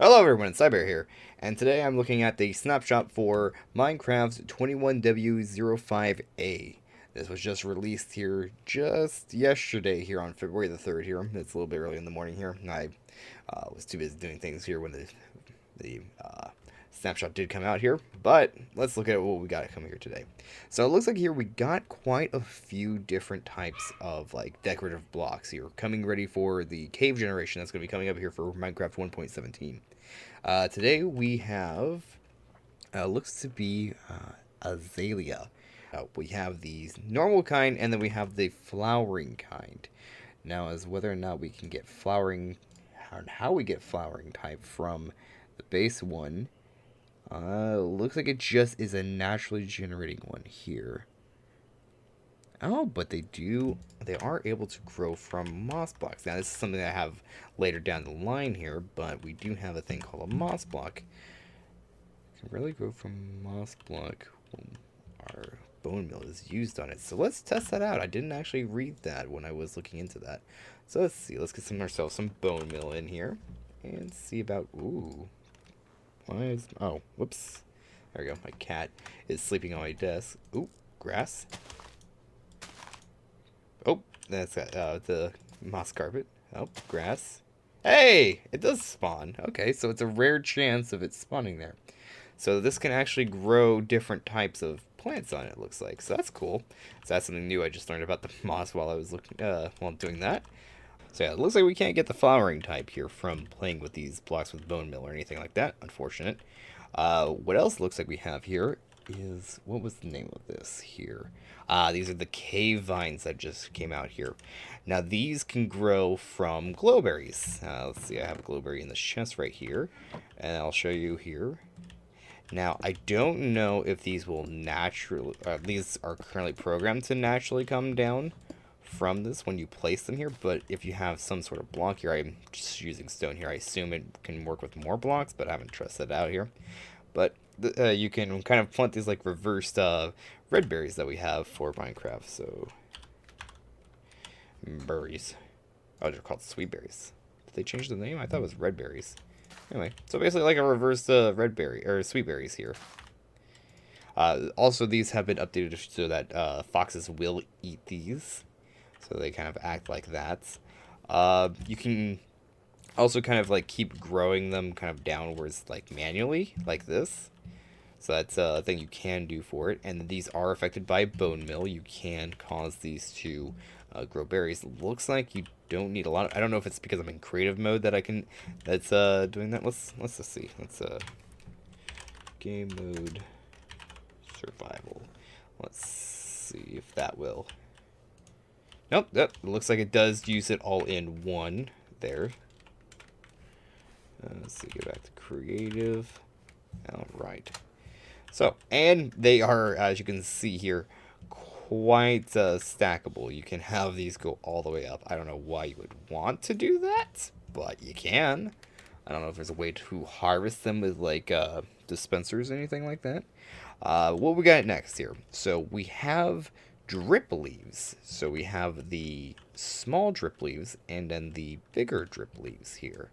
Hello everyone, it's Cyber here, and today I'm looking at the snapshot for Minecraft's 21W05A. This was just released here just yesterday here on February the 3rd here. It's a little bit early in the morning here. I was too busy doing things here when the snapshot did come out here, but let's look at what we got coming here today. So it looks like here we got quite a few different types of like decorative blocks here coming ready for the cave generation that's going to be coming up here for Minecraft 1.17. Today we have looks to be azalea. We have the normal kind, and then we have the flowering kind. Now, as whether or not we can get flowering, how we get flowering type from the base one, looks like it just is a naturally generating one here. Oh, but they are able to grow from moss blocks. Now, this is something I have later down the line here, but we do have a thing called a moss block. It can really grow from moss block when our bone meal is used on it. So let's test that out. I didn't actually read that when I was looking into that. So let's see. Let's get ourselves some bone meal in here and see about. Ooh. Why is. Oh, whoops. There we go. My cat is sleeping on my desk. Ooh, grass. Oh, that's the moss carpet. Oh, grass. Hey, it does spawn. Okay, so it's a rare chance of it spawning there. So this can actually grow different types of plants on it, looks like. So that's cool. So that's something new I just learned about the moss while I was looking while doing that. So yeah, it looks like we can't get the flowering type here from playing with these blocks with bone meal or anything like that. Unfortunate. What else looks like we have here is, what was the name of this here? These are the cave vines that just came out here. Now these can grow from glowberries. Let's see, I have a glowberry in the chest right here, and I'll show you here. Now I don't know if these will naturally, these are currently programmed to naturally come down from this when you place them here, but if you have some sort of block here, I'm just using stone here, I assume it can work with more blocks, but I haven't tested it out here. But you can kind of plant these like reversed red berries that we have for Minecraft. So berries. Oh, they're called sweet berries. Did they change the name? I thought it was red berries. Anyway, so basically like a reversed red berry or sweet berries here. Also, these have been updated so that foxes will eat these, so they kind of act like that. You can also kind of like keep growing them kind of downwards like manually like this, so that's a thing you can do for it. And these are affected by bone meal. You can cause these to grow berries. Looks like you don't need a lot of, I don't know if it's because I'm in creative mode that I can that's doing that. Let's just see. Let's game mode survival. Let's see if that will. Nope, it looks like it does use it all in one there. Let's see, go back to creative. Alright. So, and they are, as you can see here, quite stackable. You can have these go all the way up. I don't know why you would want to do that, but you can. I don't know if there's a way to harvest them with like dispensers or anything like that. What we got next here? So we have drip leaves. So we have the small drip leaves and then the bigger drip leaves here.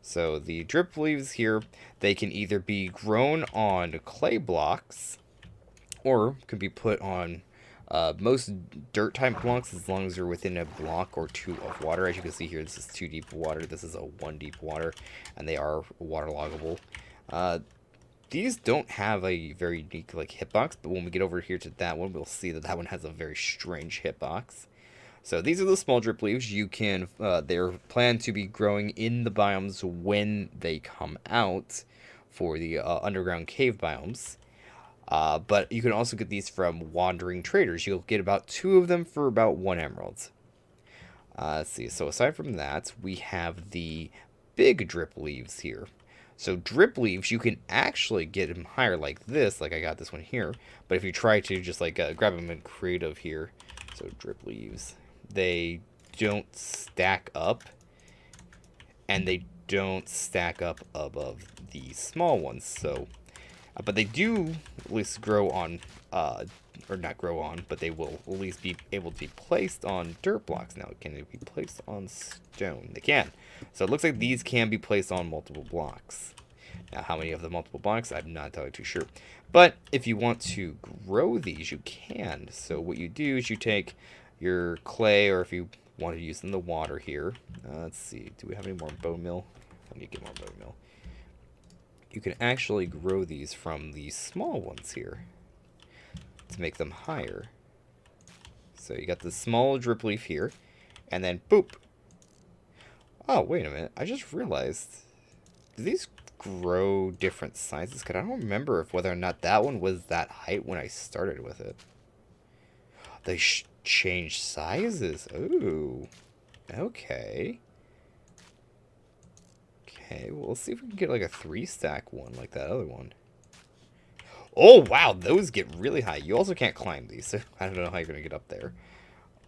So the drip leaves here, they can either be grown on clay blocks or can be put on most dirt type blocks as long as they're within a block or two of water. As you can see here, this is 2 deep water, this is a 1 deep water, and they are waterloggable. These don't have a very unique like hitbox, but when we get over here to that one, we'll see that that one has a very strange hitbox. So these are the small drip leaves. You can, they're planned to be growing in the biomes when they come out for the underground cave biomes. But you can also get these from wandering traders. You'll get about 2 of them for about 1 emerald. Let's see, so aside from that, we have the big drip leaves here. So drip leaves, you can actually get them higher like this, like I got this one here. But if you try to just like grab them in creative here, so drip leaves, they don't stack up, and they don't stack up above the small ones. So, but they do at least grow on or not grow on, but they will at least be able to be placed on dirt blocks. Now, can they be placed on stone? They can. So it looks like these can be placed on multiple blocks. Now, how many of the multiple blocks? I'm not entirely too sure. But if you want to grow these, you can. So what you do is you take your clay, or if you want to use in the water here. Let's see. Do we have any more bone meal? I need to get more bone meal. You can actually grow these from the small ones here to make them higher. So you got the small drip leaf here, and then boop. Oh, wait a minute. I just realized, do these grow different sizes? Because I don't remember if whether or not that one was that height when I started with it. They change sizes. Ooh. Okay. Okay, well, let's see if we can get like a 3-stack one like that other one. Oh, wow, those get really high. You also can't climb these, so I don't know how you're going to get up there.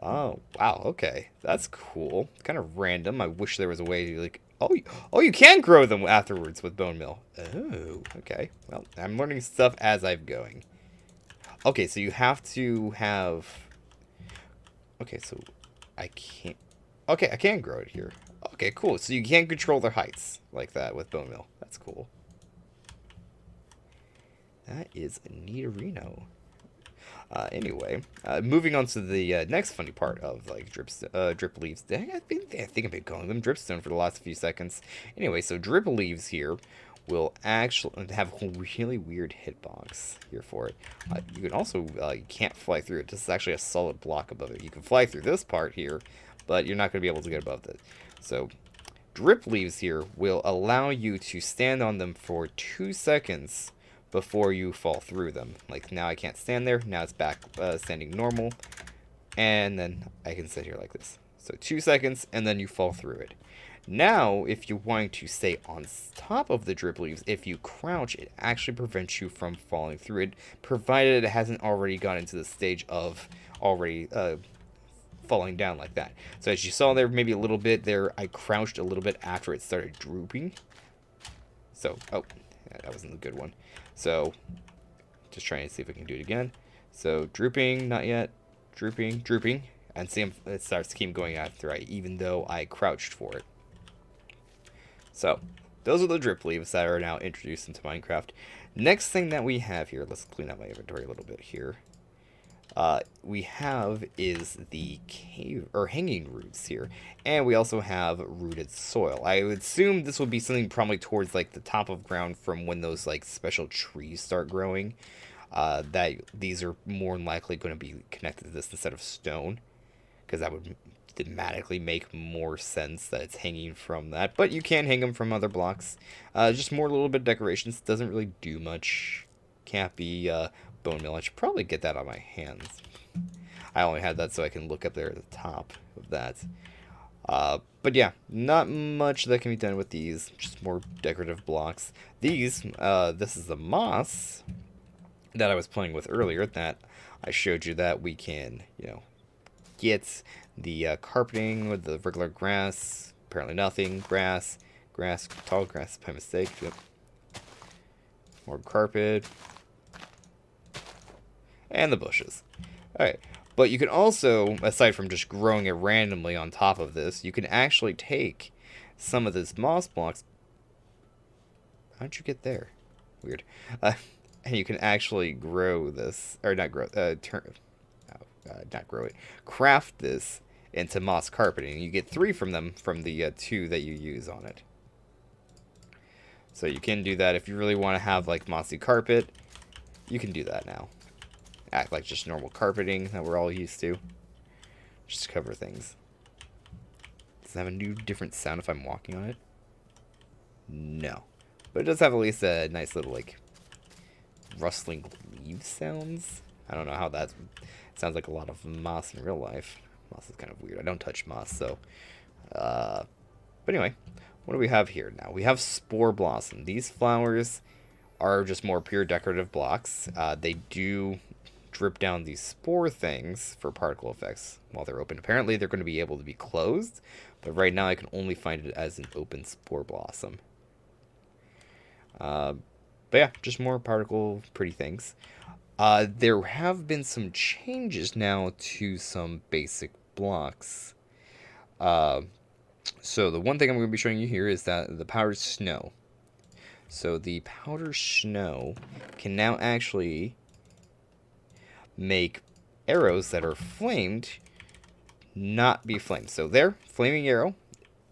Oh, wow, okay. That's cool. Kind of random. I wish there was a way to, like... Oh, you can grow them afterwards with bone meal. Oh, okay. Well, I'm learning stuff as I'm going. Okay, so you have to have... Okay, so I can't... Okay, I can grow it here. Okay, cool. So you can control their heights like that with bone meal. That's cool. That is a neaterino. Anyway, moving on to the next funny part of like drip leaves. I think I've been calling them dripstone for the last few seconds. Anyway, so drip leaves here will actually have a really weird hitbox here for it. You can also you can't fly through it. This is actually a solid block above it. You can fly through this part here, but you're not going to be able to get above it. So drip leaves here will allow you to stand on them for 2 seconds before you fall through them. Like now I can't stand there. Now it's back standing normal. And then I can sit here like this. So 2 seconds and then you fall through it. Now, if you're wanting to stay on top of the drip leaves, if you crouch, it actually prevents you from falling through it, provided it hasn't already gone into the stage of already falling down like that. So as you saw there, maybe a little bit there, I crouched a little bit after it started drooping. So, oh, that wasn't a good one. So, just trying to see if I can do it again. So, drooping, not yet, drooping, drooping, and see it starts to keep going after even though I crouched for it. So, those are the drip leaves that are now introduced into Minecraft. Next thing that we have here, let's clean up my inventory a little bit here. We have is the cave or hanging roots here, and we also have rooted soil. I would assume this would be something probably towards like the top of ground from when those like special trees start growing. That these are more than likely going to be connected to this instead of stone, because that would thematically make more sense that it's hanging from that. But you can hang them from other blocks. Just more little bit of decorations. Doesn't really do much. Can't be bone meal. I should probably get that on my hands. I only had that so I can look up there at the top of that. But yeah, not much that can be done with these. Just more decorative blocks. These, this is the moss that I was playing with earlier that I showed you that we can, get the carpeting with the regular grass. Apparently nothing. Grass, tall grass by mistake. Yep. More carpet. And the bushes. Alright. But you can also, aside from just growing it randomly on top of this, you can actually take some of this moss blocks. How'd you get there? Weird. And you can actually grow this, or not grow, not grow it, craft this into moss carpeting. You get 3 from them from the 2 that you use on it. So you can do that if you really want to have like mossy carpet. You can do that now. Act like just normal carpeting that we're all used to. Just cover things. Does it have a new different sound if I'm walking on it? No. But it does have at least a nice little like rustling leaf sounds. I don't know how that sounds like a lot of moss in real life. Moss is kind of weird. I don't touch moss, so. But anyway, what do we have here now? We have Spore Blossom. These flowers are just more pure decorative blocks. They do drip down these spore things for particle effects while they're open. Apparently, they're going to be able to be closed, but right now I can only find it as an open Spore Blossom. But yeah, just more particle pretty things. There have been some changes now to some basic blocks. Uh, so the one thing I'm going to be showing you here is that the powdered snow. So the powdered snow can now actually make arrows that are flamed not be flamed. So there, flaming arrow.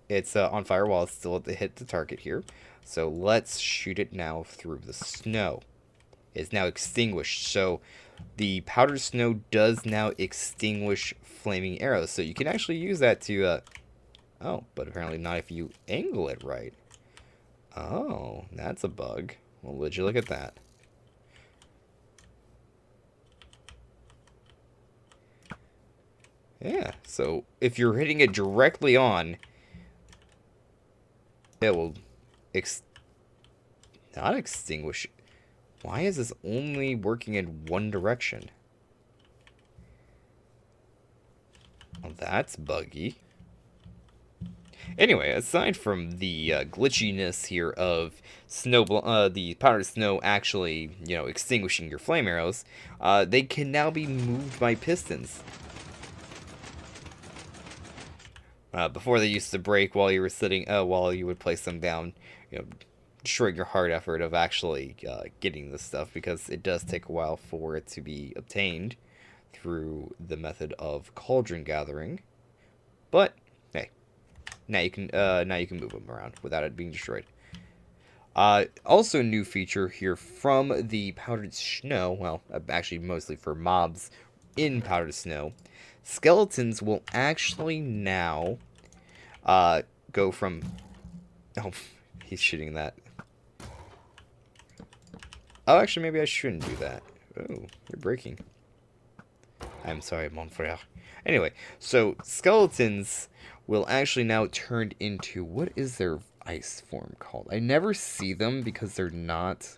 It's on fire while it's still hit the target here. So let's shoot it now through the snow. It's now extinguished. So the powdered snow does now extinguish flaming arrows. So you can actually use that to... oh, but apparently not if you angle it right. Oh, that's a bug. Well, would you look at that? Yeah, so if you're hitting it directly on, it will not extinguish. Why is this only working in one direction? Well, that's buggy. Anyway, aside from the glitchiness here of the powdered snow actually, extinguishing your flame arrows, they can now be moved by pistons. Before they used to break while you were sitting, while you would place them down, destroying your hard effort of actually getting this stuff, because it does take a while for it to be obtained through the method of cauldron gathering. But hey, now you can move them around without it being destroyed. Also, new feature here from the powdered snow. Well, actually, mostly for mobs in powdered snow. Skeletons will actually now go from... Oh, he's shooting that. Oh, actually, maybe I shouldn't do that. Oh, you're breaking. I'm sorry, mon frère. Anyway, so skeletons will actually now turn into... What is their ice form called? I never see them because they're not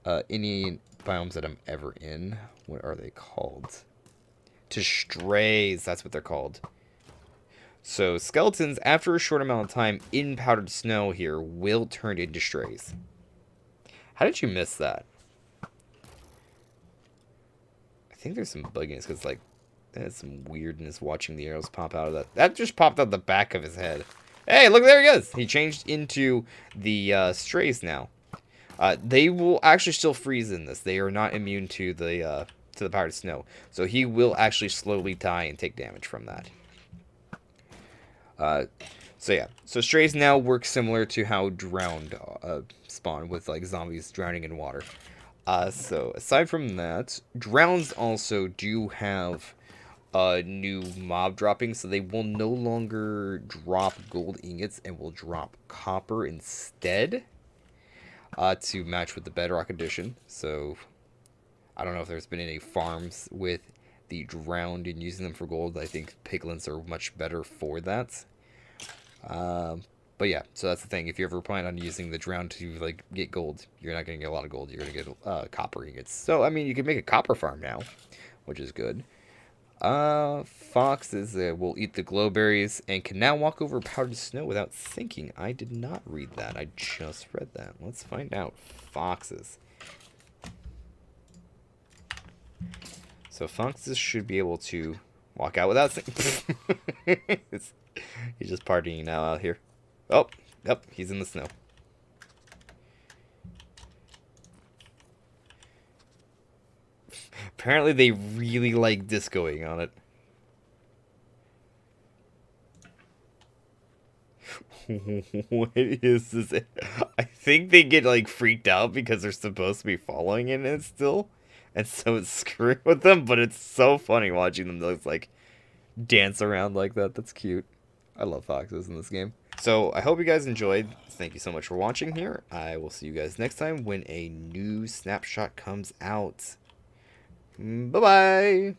any biomes that I'm ever in. What are they called? To strays, that's what they're called. So skeletons, after a short amount of time in powdered snow here, will turn into strays. How did you miss that? I think there's some bugginess, because like there's some weirdness watching the arrows pop out of that. That just popped out the back of his head. Hey, look, there he is. He changed into the strays now. They will actually still freeze in this. They are not immune to the powdered snow. So he will actually slowly die and take damage from that. So yeah. So strays now work similar to how drowned spawn, with like zombies drowning in water. So aside from that, drowns also do have new mob dropping, so they will no longer drop gold ingots and will drop copper instead, to match with the bedrock edition. So I don't know if there's been any farms with the drowned and using them for gold. I think piglins are much better for that. But yeah, so that's the thing. If you ever plan on using the drowned to like get gold, you're not going to get a lot of gold. You're going to get copper ingots. So I mean, you can make a copper farm now, which is good. Foxes will eat the glowberries and can now walk over powdered snow without sinking. I did not read that. I just read that. Let's find out. Foxes. So foxes should be able to walk out without sinking. He's just partying now out here. Oh, yep, he's in the snow. Apparently they really like discoing on it. What is this? I think they get like freaked out because they're supposed to be following it still. And so it's screwing with them, but it's so funny watching them just like dance around like that. That's cute. I love foxes in this game. So I hope you guys enjoyed. Thank you so much for watching here. I will see you guys next time when a new snapshot comes out. Bye-bye.